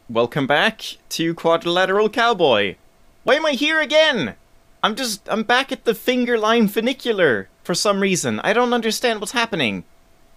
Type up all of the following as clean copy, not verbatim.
Welcome back to Quadrilateral Cowboy. Why am I here again? I'm back at the finger line funicular for some reason. I don't understand what's happening.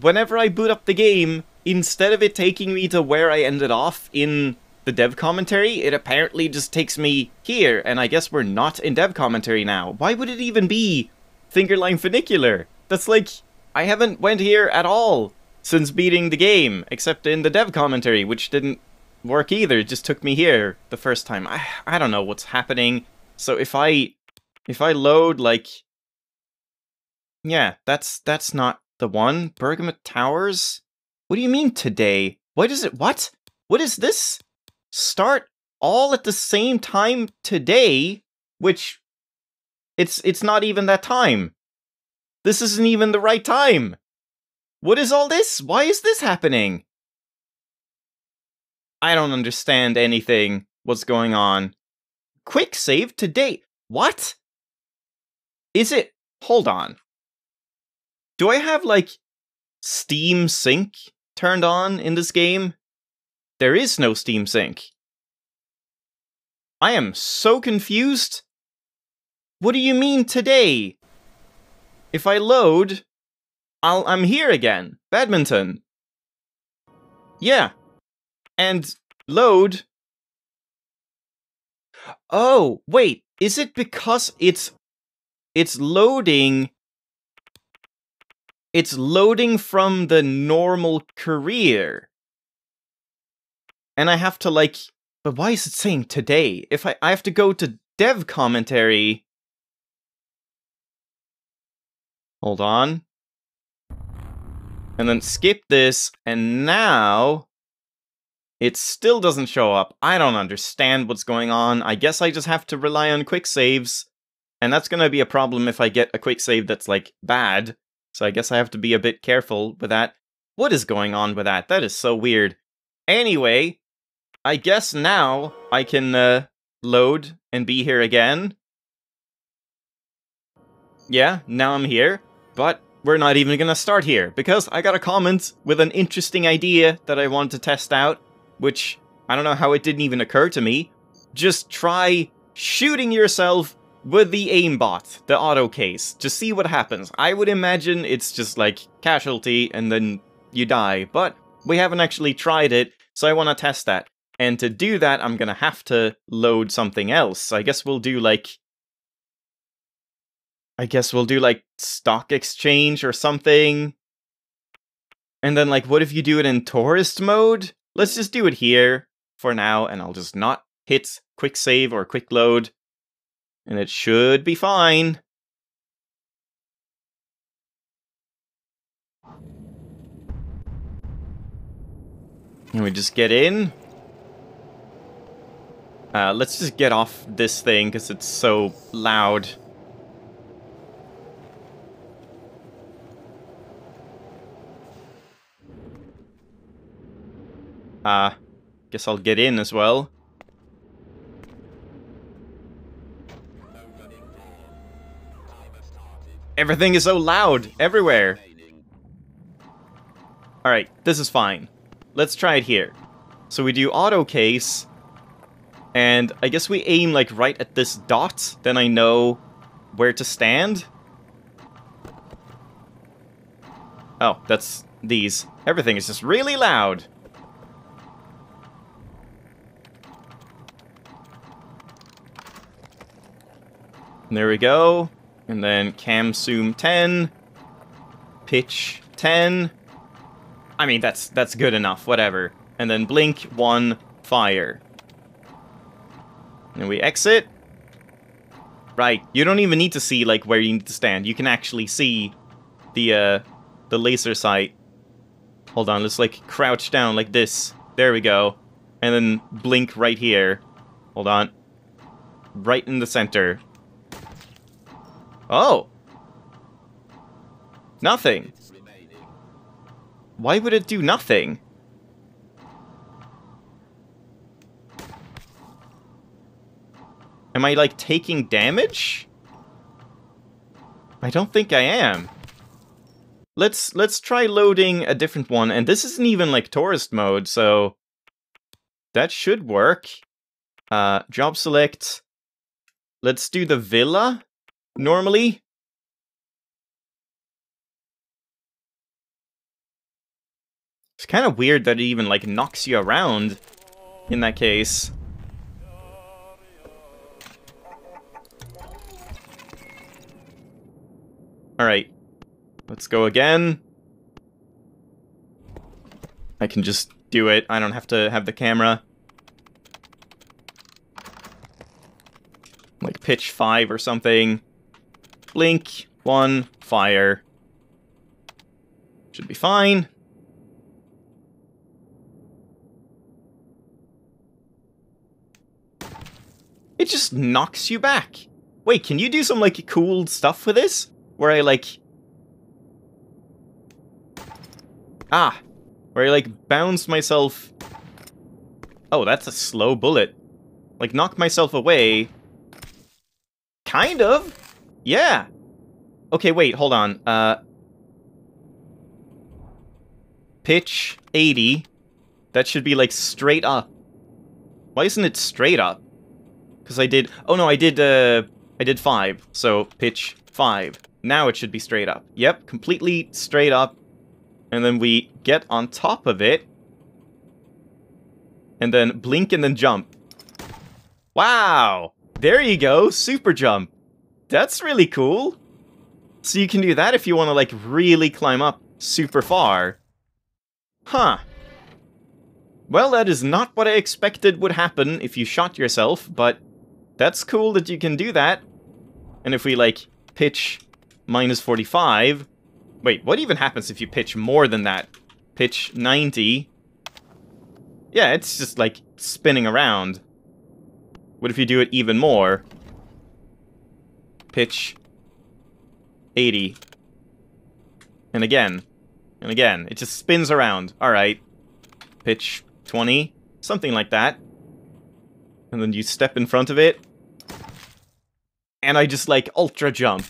Whenever I boot up the game, instead of it taking me to where I ended off in the dev commentary, it apparently just takes me here, and I guess we're not in dev commentary now. Why would it even be finger line funicular? That's like, I haven't went here at all since beating the game, except in the dev commentary, which didn't work either. It just took me here the first time. I don't know what's happening. So if I load, like, yeah, that's not the one. Bergamot Towers? What do you mean today? What is it? What is this? Start all at the same time today, which it's not even that time. This isn't even the right time. What is all this? Why is this happening? I don't understand anything. What's going on? Quick save today. What? Is it? Hold on. Do I have, like, Steam Sync turned on in this game? There is no Steam Sync. I am so confused. What do you mean today? If I load, I'm here again. Badminton. Yeah. And load. Oh, wait. Is it because it's loading? It's loading from the normal career. And I have to, like, but why is it saying today? If I have to go to dev commentary. Hold on. And then skip this, and now it still doesn't show up. I don't understand what's going on. I guess I just have to rely on quick saves. And that's gonna be a problem if I get a quick save that's, like, bad. So I guess I have to be a bit careful with that. What is going on with that? That is so weird. Anyway, I guess now I can load and be here again. Yeah, now I'm here. But we're not even gonna start here, because I got a comment with an interesting idea that I want to test out, which, I don't know how it didn't even occur to me. Just try shooting yourself with the aimbot, the auto case, to see what happens. I would imagine it's just like casualty and then you die, but we haven't actually tried it, so I want to test that. And to do that, I'm gonna have to load something else. I guess we'll do like stock exchange or something. And then, like, what if you do it in tourist mode? Let's just do it here for now, and I'll just not hit quick save or quick load. And it should be fine. And we just get in. Let's just get off this thing, because it's so loud. Guess I'll get in as well. Everything is so loud everywhere. Alright, this is fine. Let's try it here. So we do auto case, and I guess we aim like right at this dot, then I know where to stand. Oh, that's these. Everything is just really loud. There we go. And then cam zoom 10. Pitch 10. I mean, that's good enough, whatever. And then blink 1, fire. And we exit. Right, you don't even need to see, like, where you need to stand. You can actually see the laser sight. Hold on, let's, like, crouch down like this. There we go. And then blink right here. Hold on. Right in the center. Oh! Nothing. Why would it do nothing? Am I, like, taking damage? I don't think I am. Let's try loading a different one, and this isn't even, like, tourist mode, so that should work. Job select. Let's do the villa, normally. It's kind of weird that it even, like, knocks you around in that case. Alright. Let's go again. I can just do it. I don't have to have the camera. Like pitch 5 or something. Blink. 1. Fire. Should be fine. It just knocks you back. Wait, can you do some, like, cool stuff with this? Where I, like... Where I, like, bounce myself... Oh, that's a slow bullet. Like, knock myself away. Kind of. Yeah. Okay, wait, hold on. Pitch 80. That should be, like, straight up. Why isn't it straight up? Because I did... Oh, no, I did 5. So, pitch 5. Now it should be straight up. Yep, completely straight up. And then we get on top of it. And then blink and then jump. Wow! There you go, super jump. That's really cool. So you can do that if you want to, like, really climb up super far. Huh. Well, that is not what I expected would happen if you shot yourself, but that's cool that you can do that. And if we, like, pitch -45... Wait, what even happens if you pitch more than that? Pitch 90... Yeah, it's just, like, spinning around. What if you do it even more? Pitch 80. And again. And again. It just spins around. Alright. Pitch 20. Something like that. And then you step in front of it. And I just, like, ultra jump.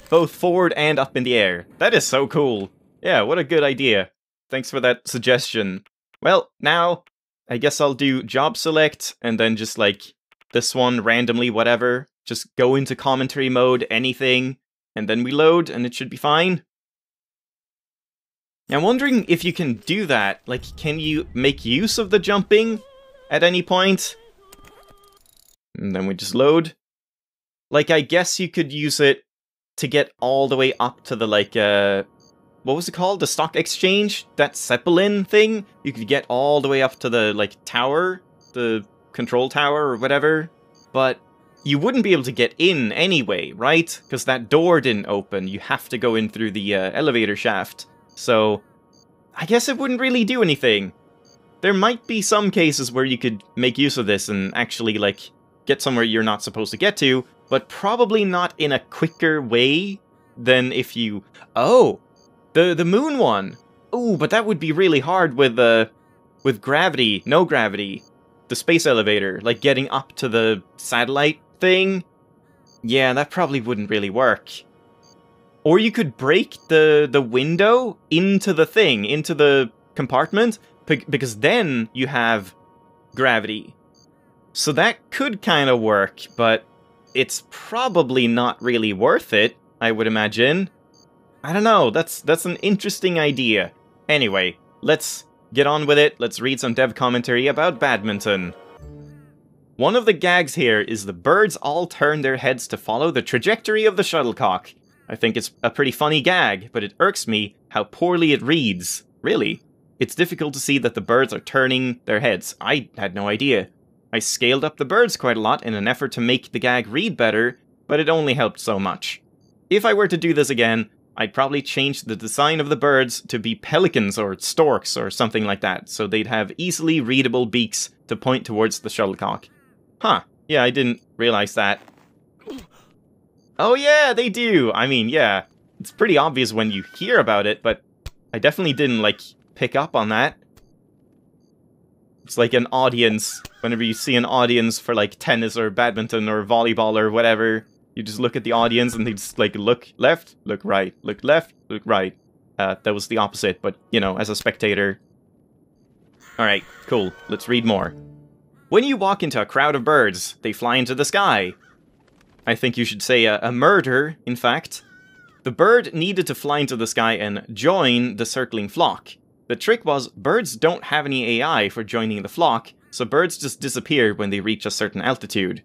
Both forward and up in the air. That is so cool. Yeah, what a good idea. Thanks for that suggestion. Well, now, I guess I'll do job select, and then just, like, this one, randomly, whatever. Just go into commentary mode, anything, and then we load, and it should be fine. I'm wondering if you can do that. Like, can you make use of the jumping at any point? And then we just load. Like, I guess you could use it to get all the way up to the, like, what was it called? The stock exchange? That Zeppelin thing? You could get all the way up to the, like, tower? The control tower or whatever? But you wouldn't be able to get in anyway, right? Because that door didn't open. You have to go in through the elevator shaft. So, I guess it wouldn't really do anything. There might be some cases where you could make use of this and actually, like, get somewhere you're not supposed to get to, but probably not in a quicker way than if you... Oh! The moon one! Ooh, but that would be really hard with gravity. No gravity. The space elevator. Like, getting up to the satellite thing. Yeah, that probably wouldn't really work. Or you could break the window into the thing, into the compartment, because then you have gravity. So that could kind of work, but it's probably not really worth it, I would imagine. I don't know, that's an interesting idea. Anyway, let's get on with it. Let's read some dev commentary about badminton. One of the gags here is the birds all turn their heads to follow the trajectory of the shuttlecock. I think it's a pretty funny gag, but it irks me how poorly it reads. Really? It's difficult to see that the birds are turning their heads. I had no idea. I scaled up the birds quite a lot in an effort to make the gag read better, but it only helped so much. If I were to do this again, I'd probably change the design of the birds to be pelicans or storks or something like that, so they'd have easily readable beaks to point towards the shuttlecock. Huh, yeah, I didn't realize that. Oh yeah, they do! I mean, yeah, it's pretty obvious when you hear about it, but I definitely didn't, like, pick up on that. It's like an audience. Whenever you see an audience for, like, tennis or badminton or volleyball or whatever, you just look at the audience and they just, like, look left, look right, look left, look right. That was the opposite, but, you know, as a spectator. Alright, cool. Let's read more. When you walk into a crowd of birds, they fly into the sky. I think you should say a murder, in fact. The bird needed to fly into the sky and join the circling flock. The trick was, birds don't have any AI for joining the flock, so birds just disappear when they reach a certain altitude.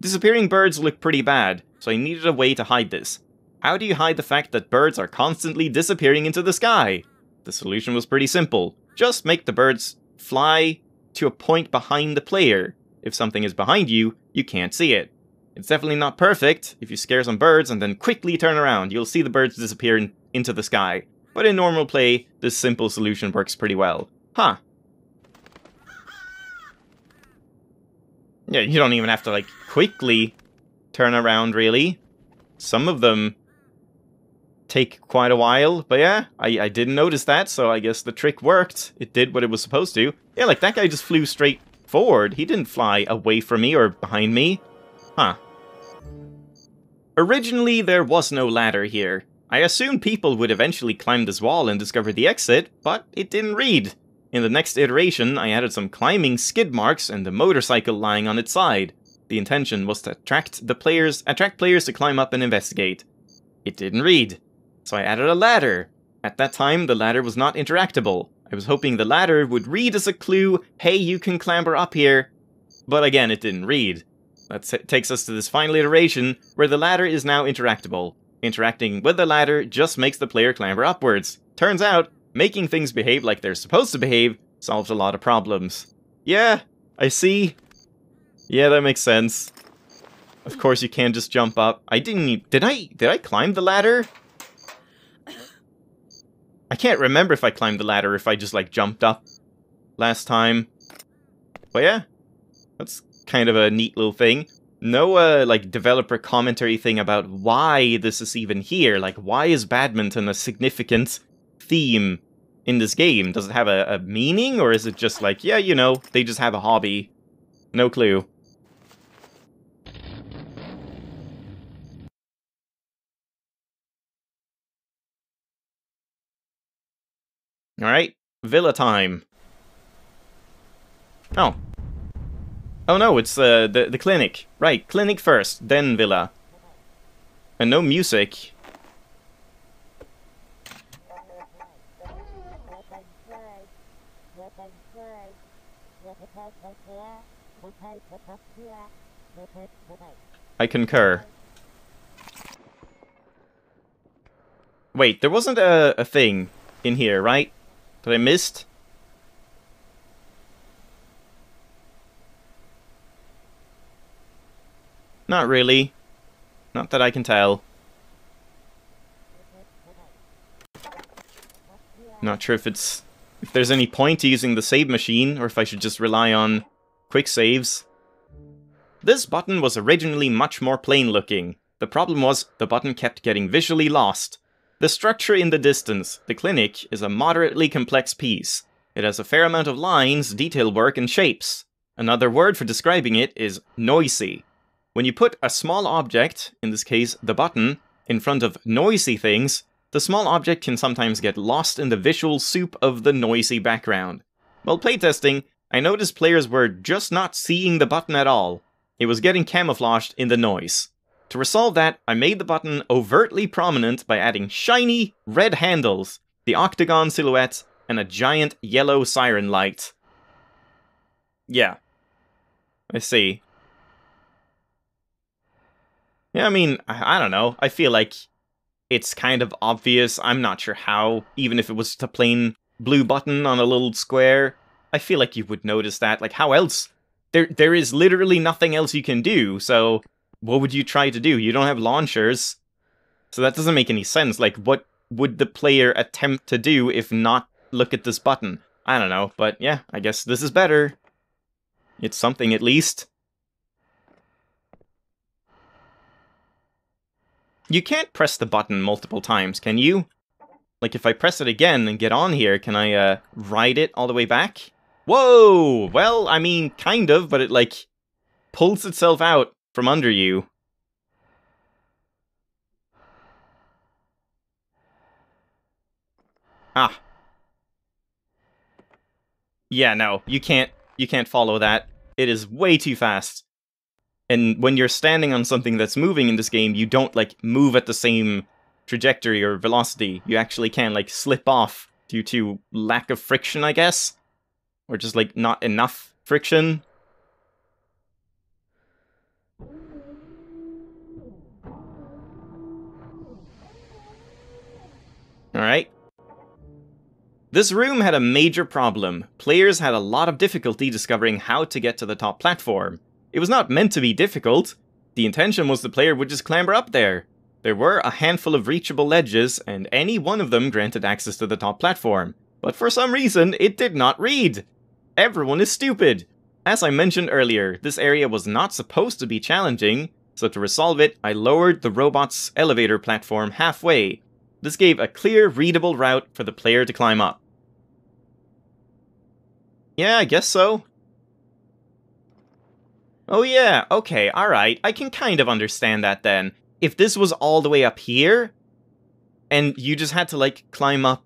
Disappearing birds look pretty bad, so I needed a way to hide this. How do you hide the fact that birds are constantly disappearing into the sky? The solution was pretty simple. Just make the birds fly to a point behind the player. If something is behind you, you can't see it. It's definitely not perfect. If you scare some birds and then quickly turn around, you'll see the birds disappear into the sky. But in normal play, this simple solution works pretty well. Huh. Yeah, you don't even have to, like, quickly turn around, really. Some of them take quite a while, but yeah, I didn't notice that, so I guess the trick worked. It did what it was supposed to. Yeah, like, that guy just flew straight forward. He didn't fly away from me or behind me. Huh. Originally, there was no ladder here. I assumed people would eventually climb this wall and discover the exit, but it didn't read. In the next iteration, I added some climbing skid marks and the motorcycle lying on its side. The intention was to attract players to climb up and investigate. It didn't read, so I added a ladder. At that time, the ladder was not interactable. I was hoping the ladder would read as a clue, hey, you can clamber up here. But again, it didn't read. That takes us to this final iteration, where the ladder is now interactable. Interacting with the ladder just makes the player clamber upwards. Turns out, making things behave like they're supposed to behave solves a lot of problems. Yeah, I see. Yeah, that makes sense. Of course you can't just jump up. Did I climb the ladder? I can't remember if I climbed the ladder or if I just, like, jumped up last time. But yeah, that's kind of a neat little thing. No, like, developer commentary thing about why this is even here. Like, why is badminton a significant theme in this game? Does it have a meaning, or is it just like, yeah, you know, they just have a hobby? No clue. Alright, villa time. Oh. Oh no, it's the clinic. Right, clinic first, then villa. And no music. I concur. Wait, there wasn't a thing in here, right? That I missed? Not really. Not that I can tell. Not sure if there's any point to using the save machine, or if I should just rely on quick saves. This button was originally much more plain looking. The problem was, the button kept getting visually lost. The structure in the distance, the clinic, is a moderately complex piece. It has a fair amount of lines, detail work, and shapes. Another word for describing it is noisy. When you put a small object, in this case the button, in front of noisy things, the small object can sometimes get lost in the visual soup of the noisy background. While playtesting, I noticed players were just not seeing the button at all. It was getting camouflaged in the noise. To resolve that, I made the button overtly prominent by adding shiny red handles, the octagon silhouette, and a giant yellow siren light. Yeah. I see. Yeah, I mean, I don't know. I feel like it's kind of obvious. I'm not sure how, even if it was just a plain blue button on a little square. I feel like you would notice that. Like, how else? There is literally nothing else you can do, so what would you try to do? You don't have launchers, so that doesn't make any sense. Like, what would the player attempt to do if not look at this button? I don't know, but yeah, I guess this is better. It's something at least. You can't press the button multiple times, can you? Like, if I press it again and get on here, can I, ride it all the way back? Whoa! Well, I mean, kind of, but it, like, pulls itself out from under you. Ah. Yeah, no, you can't follow that. It is way too fast. And when you're standing on something that's moving in this game, you don't, like, move at the same trajectory or velocity. You actually can, like, slip off due to lack of friction, I guess? Or just, like, not enough friction. Alright. This room had a major problem. Players had a lot of difficulty discovering how to get to the top platform. It was not meant to be difficult. The intention was the player would just clamber up there. There were a handful of reachable ledges, and any one of them granted access to the top platform. But for some reason, it did not read. Everyone is stupid. As I mentioned earlier, this area was not supposed to be challenging, so to resolve it, I lowered the robot's elevator platform halfway. This gave a clear, readable route for the player to climb up. Yeah, I guess so. Oh yeah, okay, alright, I can kind of understand that then. If this was all the way up here, and you just had to, like, climb up...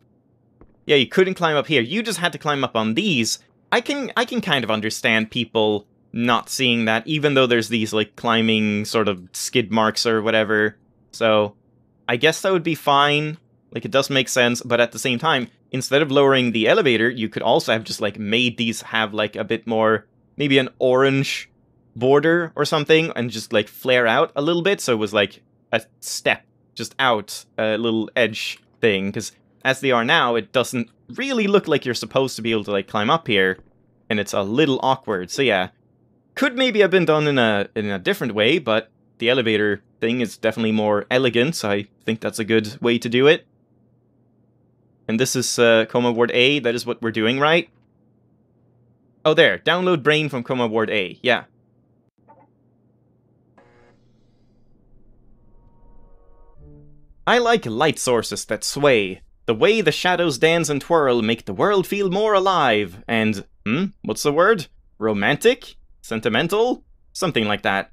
Yeah, you couldn't climb up here, you just had to climb up on these. I can kind of understand people not seeing that, even though there's these, like, climbing sort of skid marks or whatever. So, I guess that would be fine. Like, it does make sense, but at the same time, instead of lowering the elevator, you could also have just, like, made these have, like, a bit more... Maybe an orange border or something, and just, like, flare out a little bit, so it was, like, a step just out, a little edge thing, because as they are now, it doesn't really look like you're supposed to be able to, like, climb up here, and it's a little awkward, so yeah. Could maybe have been done in a different way, but the elevator thing is definitely more elegant, so I think that's a good way to do it. And this is Coma Ward A, that is what we're doing, right? Oh, there, download Brain from Coma Ward A, yeah. I like light sources that sway. The way the shadows dance and twirl make the world feel more alive, and, what's the word? Romantic? Sentimental? Something like that.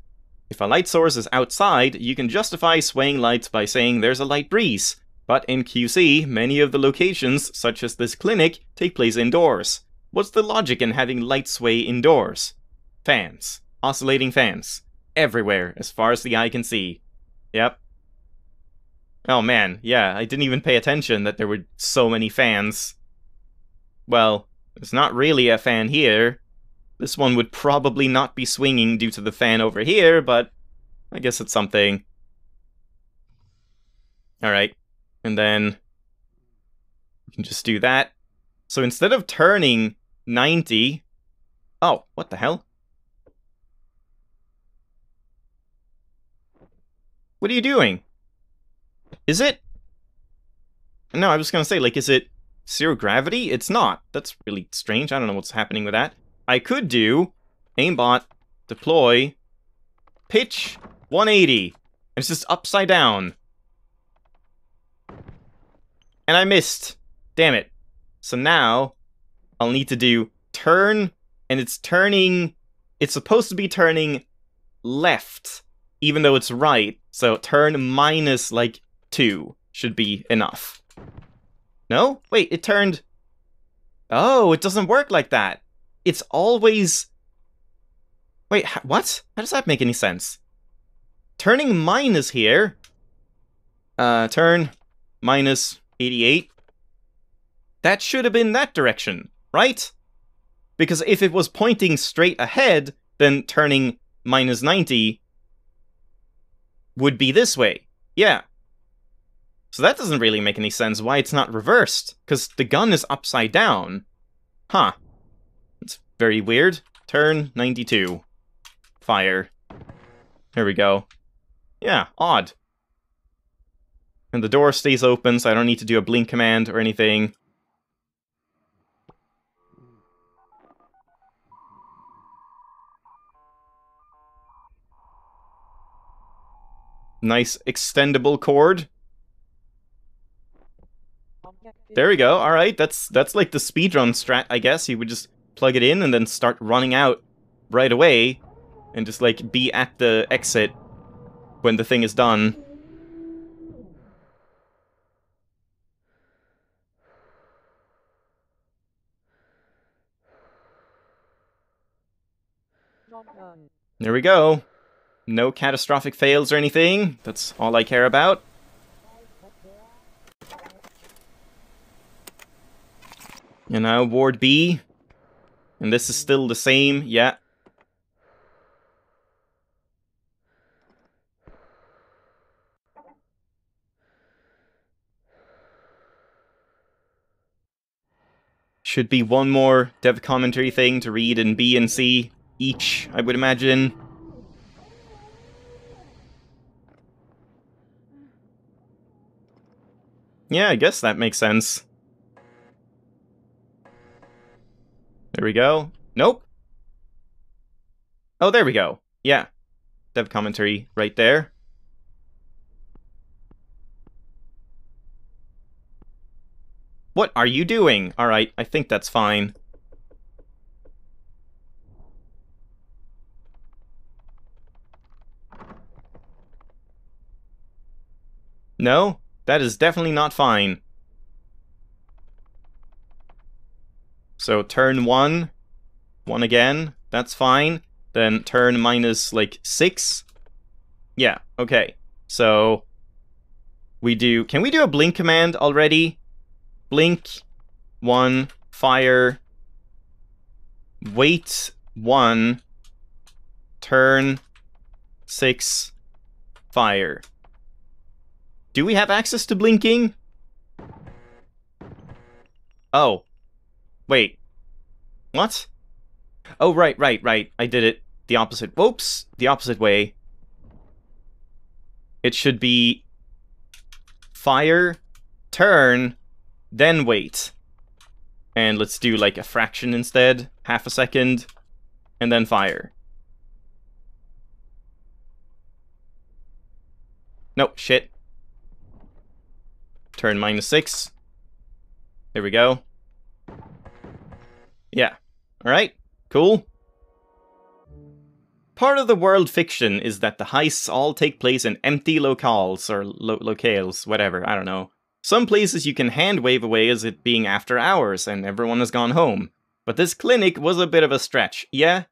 If a light source is outside, you can justify swaying lights by saying there's a light breeze. But in QC, many of the locations, such as this clinic, take place indoors. What's the logic in having light sway indoors? Fans. Oscillating fans. Everywhere, as far as the eye can see. Yep. Oh man, yeah, I didn't even pay attention that there were so many fans. Well, there's not really a fan here. This one would probably not be swinging due to the fan over here, but I guess it's something. Alright, and then we can just do that. So instead of turning 90... Oh, what the hell? What are you doing? Is it? No, I was gonna say, like, is it zero gravity? It's not. That's really strange. I don't know what's happening with that. I could do aimbot, deploy, pitch, 180. It's just upside down. And I missed. Damn it. So now, I'll need to do turn, and it's turning... It's supposed to be turning left, even though it's right. So turn minus, like, 2 should be enough. No? Wait, it turned... Oh, it doesn't work like that. It's always... Wait, what? How does that make any sense? Turning minus here... turn minus 88. That should have been that direction, right? Because if it was pointing straight ahead, then turning minus 90 would be this way. Yeah. So that doesn't really make any sense why it's not reversed, because the gun is upside down. Huh. It's very weird. Turn 92. Fire. Here we go. Yeah, odd. And the door stays open, so I don't need to do a blink command or anything. Nice extendable cord. There we go, alright, that's like the speedrun strat, I guess. You would just plug it in and then start running out right away, and just, like, be at the exit when the thing is done. There we go. No catastrophic fails or anything. That's all I care about. And now Ward B. And this is still the same, yeah. Should be one more dev commentary thing to read in B and C each, I would imagine. Yeah, I guess that makes sense. There we go. Nope. Oh, there we go. Yeah. Dev commentary right there. What are you doing? Alright, I think that's fine. No, that is definitely not fine. So turn 1, 1 again, that's fine. Then turn minus, like, 6. Yeah, okay. So, we do... Can we do a blink command already? Blink, 1, fire, wait, 1, turn, 6, fire. Do we have access to blinking? Oh. Wait. What? Oh, right. I did it the opposite. Whoops! The opposite way. It should be fire, turn, then wait. And let's do like a fraction instead. Half a second. And then fire. Nope, shit. Turn minus 6. There we go. Yeah. Alright, cool. Part of the world fiction is that the heists all take place in empty locales, or locales, whatever, I don't know. Some places you can hand wave away as it being after hours and everyone has gone home. But this clinic was a bit of a stretch. Yeah,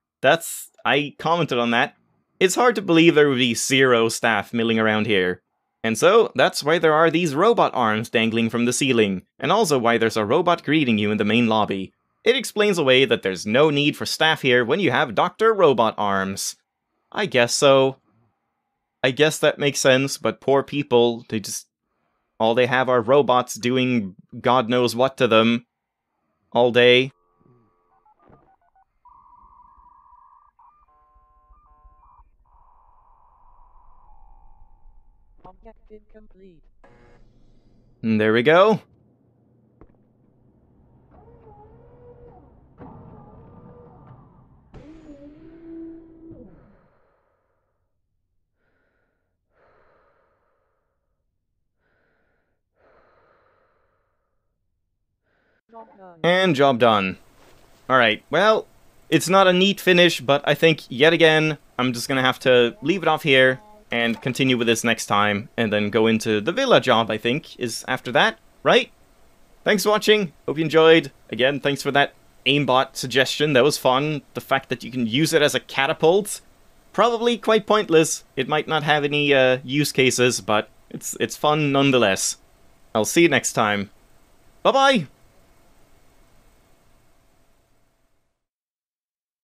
I commented on that. It's hard to believe there would be 0 staff milling around here. And so, that's why there are these robot arms dangling from the ceiling, and also why there's a robot greeting you in the main lobby. It explains away that there's no need for staff here when you have Dr. Robot Arms. I guess so. I guess that makes sense, but poor people, all they have are robots doing God knows what to them all day. Objective complete. And there we go. And job done. Alright, well, it's not a neat finish, but I think, yet again, I'm just gonna have to leave it off here and continue with this next time, and then go into the villa job, I think, is after that, right? Thanks for watching, hope you enjoyed. Again, thanks for that aimbot suggestion, that was fun. The fact that you can use it as a catapult, probably quite pointless. It might not have any use cases, but it's fun nonetheless. I'll see you next time. Bye-bye!